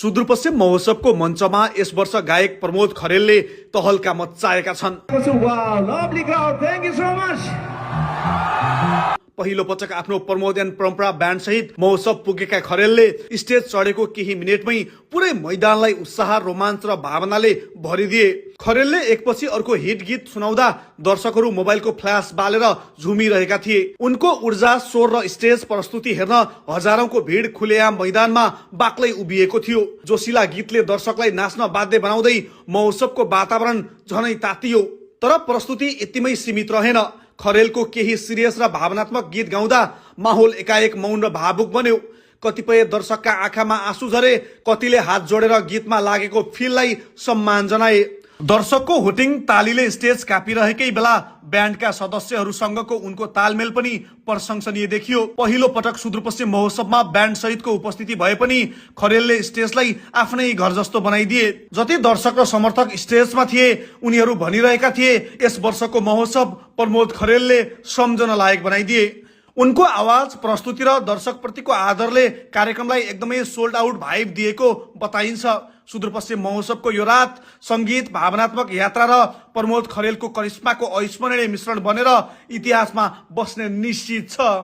सुदूरपश्चिम महोत्सवको मञ्चमा यस वर्ष गायक प्रमोद खरेलले तहल्का मच्चाएका छन्। Wow, lovely crowd. Thank you so much. पहिलो पटक आफ्नो प्रमोद एन्ड परम्परा ब्यान्ड सहित महोत्सव पुगेका खरेलले स्टेज चढेको केही मिनेटमै पुरै मैदानलाई उत्साह, रोमाञ्च र भावनाले भरिदिए। खरेलले एकपछि अर्को हिट गीत सुनाउँदा दर्शकहरू मोबाइलको फ्ल्यास बालेर झुमिरहेका थिए। उनको ऊर्जा, स्वर र स्टेज प्रस्तुति हेर्न हजारौंको भिड खुलेआम मैदानमा बाक्लै उभिएको थियो। जोसिला गीतले दर्शकलाई नाच्न बाध्य बनाउँदै महोत्सवको वातावरण झनै तातियो। तर प्रस्तुति यतिमै सीमित रहेन। खरेलको केही सिरियस र भावनात्मक गीत गाउँदा माहौल एकाएक मौन र भावुक बन्यो। कतिपय दर्शकका आँखामा आँसु झरे, कतिले हात जोडेर गीतमा लागेको फिललाई सम्मान जनाए। दर्शकको हुटिङ तालीले स्टेज कापिरहेकै बेला ब्यान्डका सदस्यहरूसँगको उनको तालमेल पनि प्रशंसनीय देखियो। पहिलो पटक सुदूरपश्चिम महोत्सवमा ब्यान्ड सहितको उपस्थिति भए पनि खरेलले स्टेजलाई आफ्नै घर जस्तो बनाइदिए। जति दर्शक र समर्थक स्टेजमा थिए उनीहरू भनिरहेका थिए, यस वर्षको महोत्सव प्रमोद खरेलले सम्झन लायक बनाइदिए। उनको आवाज, प्रस्तुति र दर्शकप्रतिको आदरले कार्यक्रमलाई एकदमै सोल्ड आउट भाइब दिएको बताइन्छ। सुदूरपश्चिम महोत्सवको यो रात संगीत, भावनात्मक यात्रा र प्रमोद खरेलको करिश्माको अविस्मरणीय मिश्रण बनेर इतिहासमा बस्ने निश्चित छ।